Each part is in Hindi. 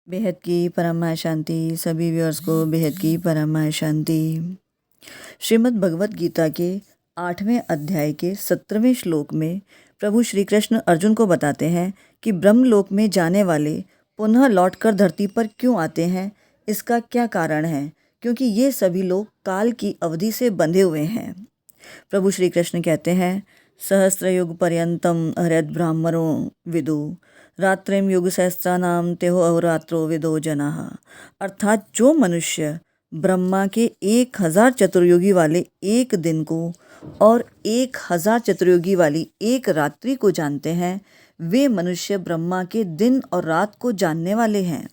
बेहद की परम शांति। सभी व्यूअर्स को बेहद की परम शांति। श्रीमद् भगवत गीता के 8वें अध्याय के 17वें श्लोक में प्रभु श्री कृष्ण अर्जुन को बताते हैं कि ब्रह्मलोक में जाने वाले पुनः लौटकर धरती पर क्यों आते हैं, इसका क्या कारण है। क्योंकि ये सभी लोग काल की अवधि से बंधे हुए हैं। प्रभु श्री कृष्ण कहते हैं, सहस्रयुग पर्यंतम हरद ब्राह्मणो विदु रात्रिम युग सहस्त्रानाम तेहो अहोरात्रो विदो जनाः। अर्थात जो मनुष्य ब्रह्मा के 1000 चतुर्युगी वाले एक दिन को और 1000 चतुर्युगी वाली एक रात्रि को जानते हैं, वे मनुष्य ब्रह्मा के दिन और रात को जानने वाले हैं।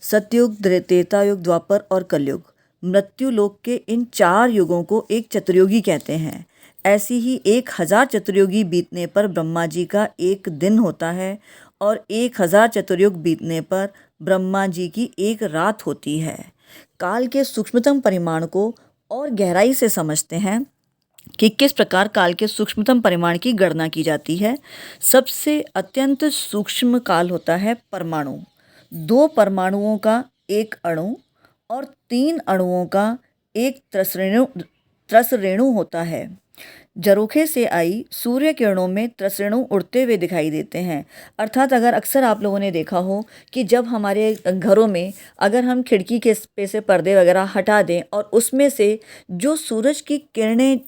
सतयुग, त्रेता युग, द्वापर और कलयुग, मृत्यु लोक के इन 4 युगों को एक चतुर्युगी कहते हैं। ऐसी ही 1000 चतुर्युगी बीतने पर ब्रह्मा जी का एक दिन होता है और 1000 चतुर्युग बीतने पर ब्रह्मा जी की एक रात होती है। काल के सूक्ष्मतम परिमाण को और गहराई से समझते हैं कि किस प्रकार काल के सूक्ष्मतम परिमाण की गणना की जाती है। सबसे अत्यंत सूक्ष्म काल होता है परमाणु। 2 परमाणुओं का एक अणु और 3 अणुओं का एक त्रसरेणु होता है। झरोखे से आई सूर्य किरणों में त्रसरेणु उड़ते हुए दिखाई देते हैं। अर्थात अगर अक्सर आप लोगों ने देखा हो कि जब हमारे घरों में अगर हम खिड़की के पे से पर्दे वगैरह हटा दें और उसमें से जो सूरज की किरणें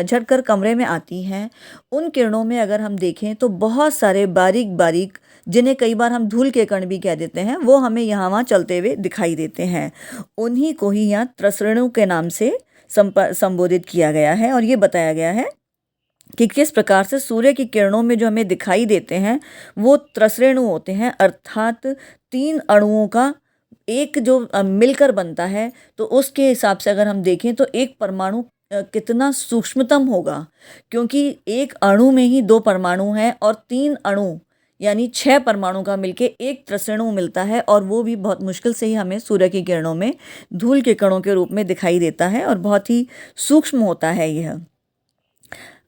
झट कर कमरे में आती हैं, उन किरणों में अगर हम देखें तो बहुत सारे बारीक बारीक, जिन्हें कई बार हम धूल के कण भी कह देते हैं, वो हमें यहाँ वहाँ चलते हुए दिखाई देते हैं। उन्हीं को ही यहाँ त्रसरेणु के नाम से संबोधित किया गया है और ये बताया गया है कि किस प्रकार से सूर्य की किरणों में जो हमें दिखाई देते हैं वो त्रसरेणु होते हैं। अर्थात 3 अणुओं का एक जो मिलकर बनता है, तो उसके हिसाब से अगर हम देखें तो एक परमाणु कितना सूक्ष्मतम होगा, क्योंकि एक अणु में ही 2 परमाणु हैं और 3 अणु यानी 6 परमाणु का मिलके एक त्रसरेणु मिलता है, और वो भी बहुत मुश्किल से ही हमें सूर्य की किरणों में धूल के कणों के रूप में दिखाई देता है और बहुत ही सूक्ष्म होता है यह।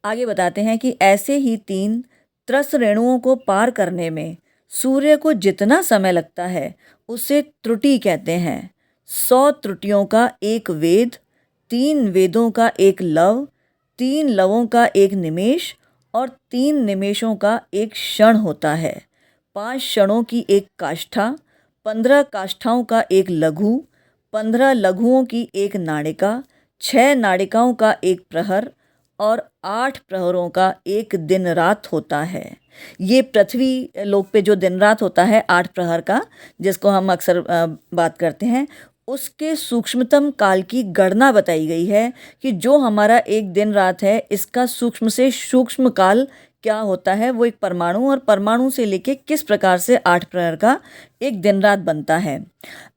आगे बताते हैं कि ऐसे ही 3 त्रसरेणुओं को पार करने में सूर्य को जितना समय लगता है उसे त्रुटि कहते हैं। 100 त्रुटियों का एक वेद, 3 वेदों का एक लव, 3 लवों का एक निमेष और 3 निमेषों का एक क्षण होता है। 5 क्षणों की एक काष्ठा, 15 काष्ठाओं का एक लघु, 15 लघुओं की एक नाड़िका, 6 नाड़िकाओं का एक प्रहर और 8 प्रहरों का एक दिन रात होता है। ये पृथ्वी लोक पे जो दिन रात होता है 8 प्रहर का, जिसको हम अक्सर बात करते हैं, उसके सूक्ष्मतम काल की गणना बताई गई है कि जो हमारा एक दिन रात है, इसका सूक्ष्म से सूक्ष्म काल क्या होता है, वो एक परमाणु, और परमाणु से लेके किस प्रकार से 8 प्रहर का एक दिन रात बनता है।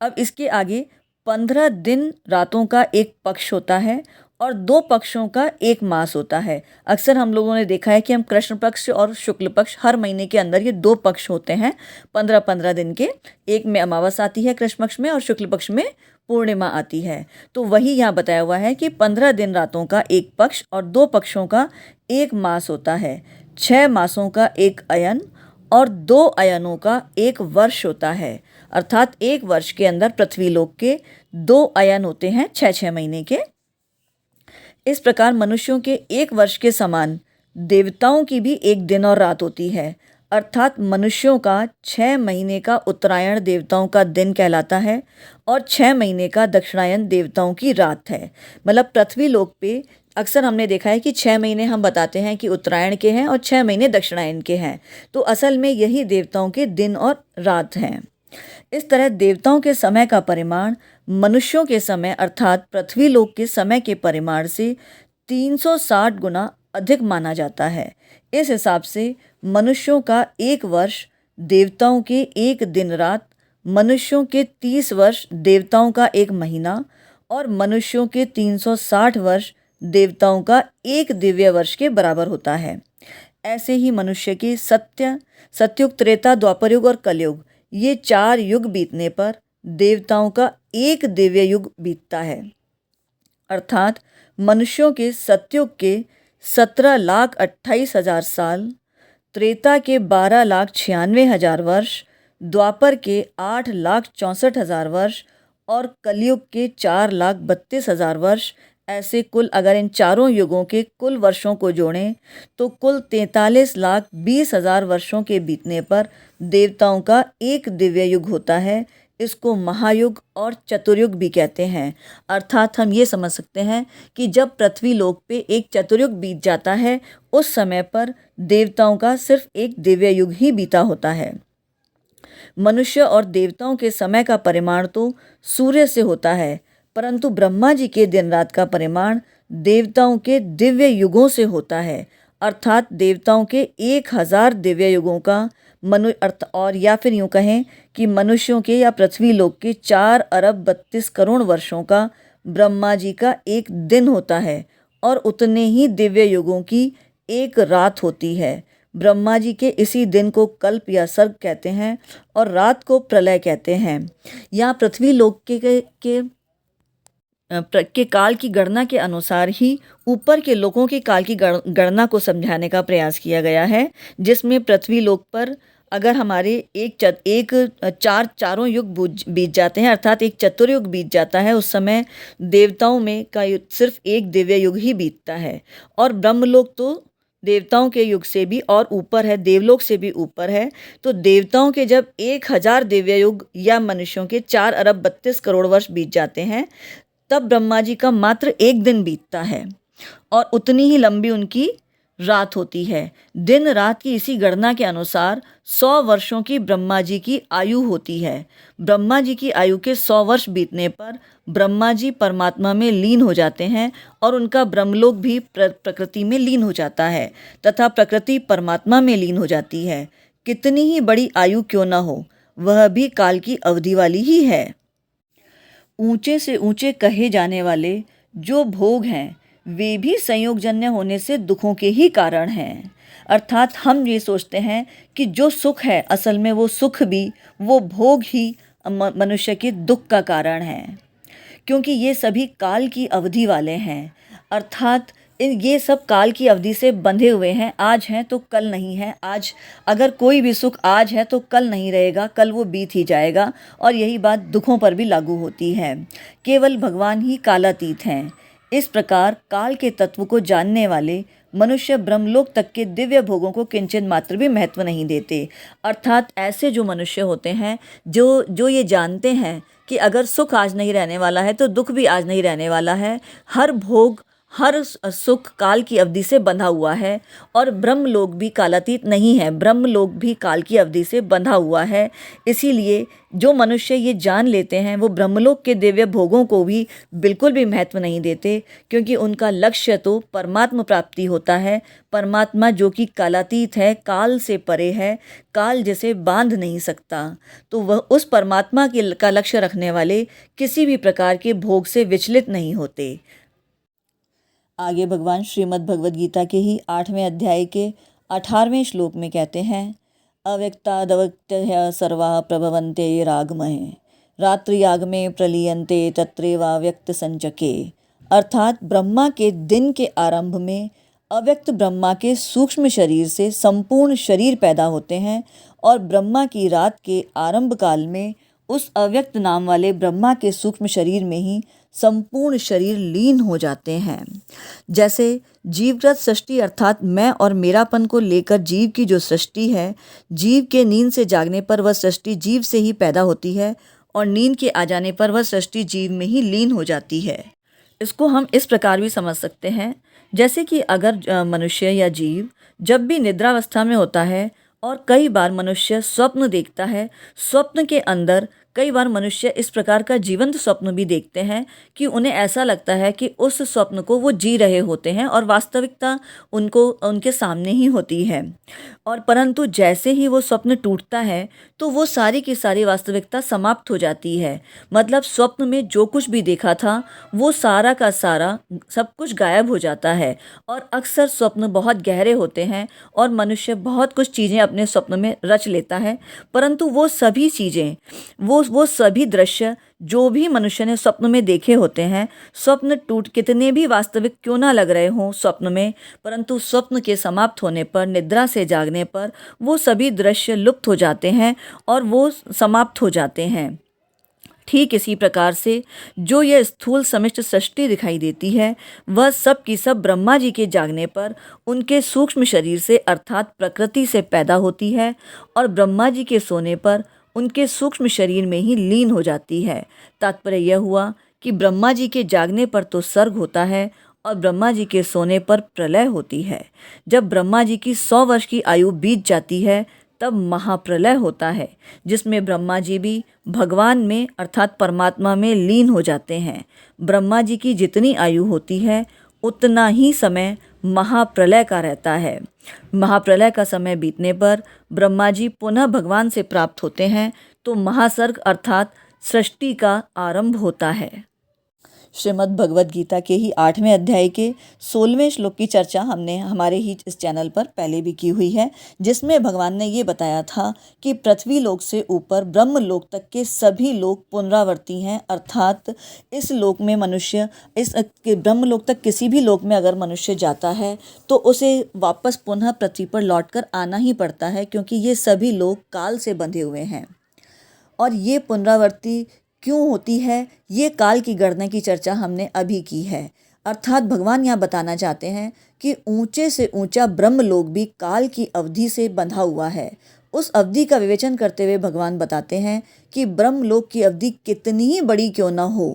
अब इसके आगे 15 दिन रातों का एक पक्ष होता है और 2 पक्षों का एक मास होता है। अक्सर हम लोगों ने देखा है कि हम कृष्ण पक्ष और शुक्ल पक्ष, हर महीने के अंदर ये 2 पक्ष होते हैं 15-15 दिन के। एक में अमावस आती है कृष्ण पक्ष में और शुक्ल पक्ष में पूर्णिमा आती है। तो वही यहाँ बताया हुआ है कि 15 दिन रातों का एक पक्ष और 2 पक्षों का एक मास होता है। 6 मासों का एक अयन और 2 अयनों का एक वर्ष होता है। अर्थात एक वर्ष के अंदर पृथ्वी लोक के 2 अयन होते हैं 6-6 महीने के। इस प्रकार मनुष्यों के एक वर्ष के समान देवताओं की भी एक दिन और रात होती है। अर्थात मनुष्यों का 6 महीने का उत्तरायण देवताओं का दिन कहलाता है और 6 महीने का दक्षिणायन देवताओं की रात है। मतलब पृथ्वी लोक पे अक्सर हमने देखा है कि 6 महीने हम बताते हैं कि उत्तरायण के हैं और 6 महीने दक्षिणायन के हैं, तो असल में यही देवताओं के दिन और रात हैं। इस तरह देवताओं के समय का परिमाण मनुष्यों के समय अर्थात पृथ्वी लोक के समय के परिमाण से 360 गुना अधिक माना जाता है। इस हिसाब से मनुष्यों का एक वर्ष, देवताओं के एक दिन रात, मनुष्यों के 30 वर्ष, देवताओं का एक महीना और मनुष्यों के 360 वर्ष, देवताओं का एक दिव्य वर्ष के बराबर होता है। ऐसे ही मनुष्य के सतयुग, त्रेता, द्वापर युग और कलयुग, ये 4 युग बीतने पर देवताओं का एक दिव्य युग बीतता है। अर्थात मनुष्यों के सतयुग के 17,28,000 साल, त्रेता के 12,96,000 वर्ष, द्वापर के 8,64,000 वर्ष और कलयुग के 4,32,000 वर्ष, ऐसे कुल अगर इन चारों युगों के कुल वर्षों को जोड़ें तो कुल 43,20,000 वर्षों के बीतने पर देवताओं का एक दिव्य युग होता है। इसको महायुग और चतुर्युग भी कहते हैं। अर्थात हम ये समझ सकते हैं कि जब पृथ्वी लोक पे एक चतुर्युग बीत जाता है, उस समय पर देवताओं का सिर्फ एक दिव्य युग ही बीता होता है। मनुष्य और देवताओं के समय का परिमाण तो सूर्य से होता है, परंतु ब्रह्मा जी के दिन रात का परिमाण देवताओं के दिव्य युगों से होता है। अर्थात देवताओं के 1,000 दिव्य युगों का और या फिर यूँ कहें कि मनुष्यों के या पृथ्वी लोक के 4 अरब 32 करोड़ वर्षों का ब्रह्मा जी का एक दिन होता है और उतने ही दिव्य युगों की एक रात होती है। ब्रह्मा जी के इसी दिन को कल्प या सर्ग कहते हैं और रात को प्रलय कहते हैं। यहाँ पृथ्वी लोक के काल की गणना के अनुसार ही ऊपर के लोकों के काल की गणना को समझाने का प्रयास किया गया है, जिसमें पृथ्वी लोक पर अगर हमारे चारों युग बीत जाते हैं, अर्थात एक चतुर्युग बीत जाता है, उस समय देवताओं में का सिर्फ एक दिव्य युग ही बीतता है। और ब्रह्मलोक तो देवताओं के युग से भी और ऊपर है, देवलोक से भी ऊपर है। तो देवताओं के जब 1,000 दिव्य युग या मनुष्यों के 4 अरब 32 करोड़ वर्ष बीत जाते हैं, तब ब्रह्मा जी का मात्र एक दिन बीतता है और उतनी ही लंबी उनकी रात होती है। दिन रात की इसी गणना के अनुसार 100 वर्षों की ब्रह्मा जी की आयु होती है। ब्रह्मा जी की आयु के 100 वर्ष बीतने पर ब्रह्मा जी परमात्मा में लीन हो जाते हैं और उनका ब्रह्मलोक भी प्रकृति में लीन हो जाता है तथा प्रकृति परमात्मा में लीन हो जाती है। कितनी ही बड़ी आयु क्यों न हो, वह भी काल की अवधि वाली ही है। ऊंचे से ऊंचे कहे जाने वाले जो भोग हैं, वे भी संयोगजन्य होने से दुखों के ही कारण हैं। अर्थात हम ये सोचते हैं कि जो सुख है, असल में वो सुख भी, वो भोग ही मनुष्य के दुख का कारण है, क्योंकि ये सभी काल की अवधि वाले हैं। अर्थात ये सब काल की अवधि से बंधे हुए हैं। आज हैं तो कल नहीं है। आज अगर कोई भी सुख आज है तो कल नहीं रहेगा, कल वो बीत ही जाएगा। और यही बात दुखों पर भी लागू होती है। केवल भगवान ही कालातीत हैं। इस प्रकार काल के तत्व को जानने वाले मनुष्य ब्रह्मलोक तक के दिव्य भोगों को किंचित मात्र भी महत्व नहीं देते। अर्थात ऐसे जो मनुष्य होते हैं जो ये जानते हैं कि अगर सुख आज नहीं रहने वाला है तो दुख भी आज नहीं रहने वाला है। हर भोग, हर सुख काल की अवधि से बंधा हुआ है और ब्रह्मलोक भी कालातीत नहीं है, ब्रह्मलोक भी काल की अवधि से बंधा हुआ है। इसीलिए जो मनुष्य ये जान लेते हैं वो ब्रह्मलोक के दिव्य भोगों को भी बिल्कुल भी महत्व नहीं देते, क्योंकि उनका लक्ष्य तो परमात्मा प्राप्ति होता है। परमात्मा जो कि कालातीत है, काल से परे है, काल जिसे बांध नहीं सकता, तो वह उस परमात्मा का लक्ष्य रखने वाले किसी भी प्रकार के भोग से विचलित नहीं होते। आगे भगवान श्रीमद् भगवद गीता के ही 8वें अध्याय के 18वें श्लोक में कहते हैं, अव्यक्तादव्यक्तयः सर्वाः प्रभवन्ते रागमहे रात्रियागमे प्रलीयन्ते तत्रैवाव्यक्त संचके। अर्थात ब्रह्मा के दिन के आरंभ में अव्यक्त ब्रह्मा के सूक्ष्म शरीर से संपूर्ण शरीर पैदा होते हैं और ब्रह्मा की रात के आरंभ काल में उस अव्यक्त नाम वाले ब्रह्मा के सूक्ष्म शरीर में ही संपूर्ण शरीर लीन हो जाते हैं। जैसे जीवकृत सृष्टि अर्थात मैं और मेरापन को लेकर जीव की जो सृष्टि है, जीव के नींद से जागने पर वह सृष्टि जीव से ही पैदा होती है और नींद के आ जाने पर वह सृष्टि जीव में ही लीन हो जाती है। इसको हम इस प्रकार भी समझ सकते हैं, जैसे कि अगर मनुष्य या जीव जब भी निद्रावस्था में होता है और कई बार मनुष्य स्वप्न देखता है, स्वप्न के अंदर कई बार मनुष्य इस प्रकार का जीवंत स्वप्न भी देखते हैं कि उन्हें ऐसा लगता है कि उस स्वप्न को वो जी रहे होते हैं और वास्तविकता उनके सामने ही होती है। और परंतु जैसे ही वो स्वप्न टूटता है तो वो सारी की सारी वास्तविकता समाप्त हो जाती है। मतलब स्वप्न में जो कुछ भी देखा था वो सारा का सारा सब कुछ गायब हो जाता है। और अक्सर स्वप्न बहुत गहरे होते हैं और मनुष्य बहुत कुछ चीज़ें अपने स्वप्न में रच लेता है, परंतु वो सभी चीज़ें वो वो सभी दृश्य जो भी मनुष्य ने स्वप्न में देखे होते हैं, स्वप्न टूट कितने भी वास्तविक क्यों ना लग रहे हों स्वप्न में, परंतु स्वप्न के समाप्त होने पर, निद्रा से जागने पर वो सभी दृश्य लुप्त हो जाते हैं और वो समाप्त हो जाते हैं। ठीक इसी प्रकार से जो यह स्थूल समष्टि सृष्टि दिखाई देती है, वह सब की सब ब्रह्मा जी के जागने पर उनके सूक्ष्म शरीर से अर्थात प्रकृति से पैदा होती है और ब्रह्मा जी के सोने पर उनके सूक्ष्म शरीर में ही लीन हो जाती है। तात्पर्य यह हुआ कि ब्रह्मा जी के जागने पर तो सर्ग होता है और ब्रह्मा जी के सोने पर प्रलय होती है। जब ब्रह्मा जी की 100 वर्ष की आयु बीत जाती है तब महाप्रलय होता है, जिसमें ब्रह्मा जी भी भगवान में अर्थात परमात्मा में लीन हो जाते हैं। ब्रह्मा जी की जितनी आयु होती है उतना ही समय महाप्रलय का रहता है। महाप्रलय का समय बीतने पर ब्रह्मा जी पुनः भगवान से प्राप्त होते हैं, तो महासर्ग अर्थात सृष्टि का आरंभ होता है। श्रीमद् भगवद गीता के ही 8वें अध्याय के 16वें श्लोक की चर्चा हमने हमारे ही इस चैनल पर पहले भी की हुई है, जिसमें भगवान ने ये बताया था कि पृथ्वी लोक से ऊपर ब्रह्म लोक तक के सभी लोक पुनरावर्ती हैं, अर्थात इस लोक में मनुष्य इस ब्रह्म लोक तक किसी भी लोक में अगर मनुष्य जाता है तो उसे वापस पुनः पृथ्वी पर लौटकर आना ही पड़ता है, क्योंकि ये सभी लोक काल से बंधे हुए हैं। और ये पुनरावृत्ति क्यों होती है, ये काल की गणना की चर्चा हमने अभी की है। अर्थात भगवान यहाँ बताना चाहते हैं कि ऊंचे से ऊंचा ब्रह्मलोक भी काल की अवधि से बंधा हुआ है। उस अवधि का विवेचन करते हुए भगवान बताते हैं कि ब्रह्मलोक की अवधि कितनी ही बड़ी क्यों न हो,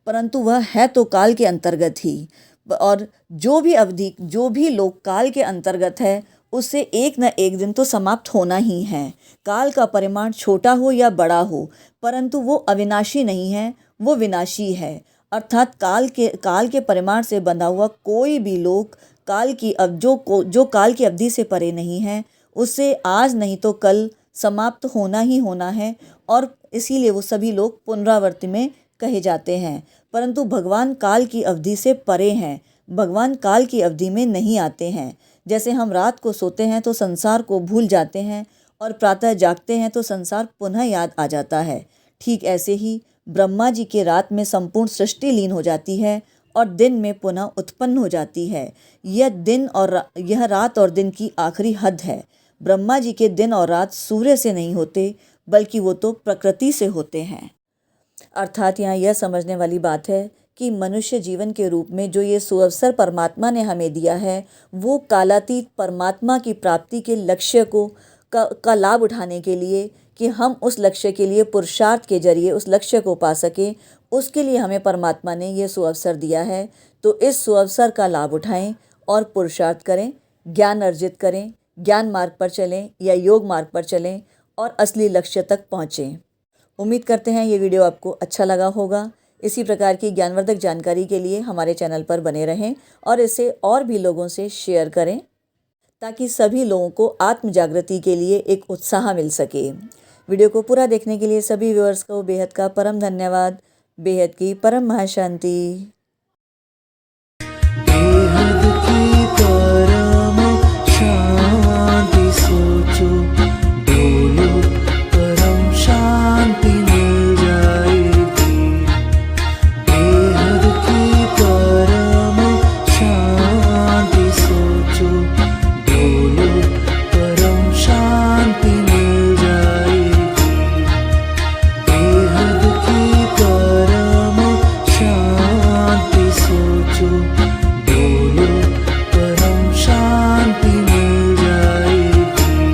परंतु वह है तो काल के अंतर्गत ही, और जो भी अवधि जो भी लोक काल के अंतर्गत है उससे एक न एक दिन तो समाप्त होना ही है। काल का परिमाण छोटा हो या बड़ा हो, परंतु वो अविनाशी नहीं है, वो विनाशी है। अर्थात काल के परिमाण से बंधा हुआ कोई भी लोक काल की जो काल की अवधि से परे नहीं है, उससे आज नहीं तो कल समाप्त होना ही होना है, और इसीलिए वो सभी लोग पुनरावृत्ति में कहे जाते हैं। परंतु भगवान काल की अवधि से परे हैं, भगवान काल की अवधि में नहीं आते हैं। जैसे हम रात को सोते हैं तो संसार को भूल जाते हैं और प्रातः जागते हैं तो संसार पुनः याद आ जाता है, ठीक ऐसे ही ब्रह्मा जी के रात में संपूर्ण सृष्टि लीन हो जाती है और दिन में पुनः उत्पन्न हो जाती है। यह रात और दिन की आखिरी हद है। ब्रह्मा जी के दिन और रात सूर्य से नहीं होते, बल्कि वो तो प्रकृति से होते हैं। अर्थात यहाँ यह समझने वाली बात है कि मनुष्य जीवन के रूप में जो ये सुअवसर परमात्मा ने हमें दिया है, वो कालातीत परमात्मा की प्राप्ति के लक्ष्य का लाभ उठाने के लिए, कि हम उस लक्ष्य के लिए पुरुषार्थ के जरिए उस लक्ष्य को पा सकें, उसके लिए हमें परमात्मा ने ये सुअवसर दिया है। तो इस सुअवसर का लाभ उठाएं और पुरुषार्थ करें, ज्ञान अर्जित करें, ज्ञान मार्ग पर चलें या योग मार्ग पर चलें और असली लक्ष्य तक पहुँचें। उम्मीद करते हैं ये वीडियो आपको अच्छा लगा होगा। इसी प्रकार की ज्ञानवर्धक जानकारी के लिए हमारे चैनल पर बने रहें और इसे और भी लोगों से शेयर करें, ताकि सभी लोगों को आत्म जागृति के लिए एक उत्साह मिल सके। वीडियो को पूरा देखने के लिए सभी व्यूअर्स को बेहद का परम धन्यवाद। बेहद की परम महाशांति।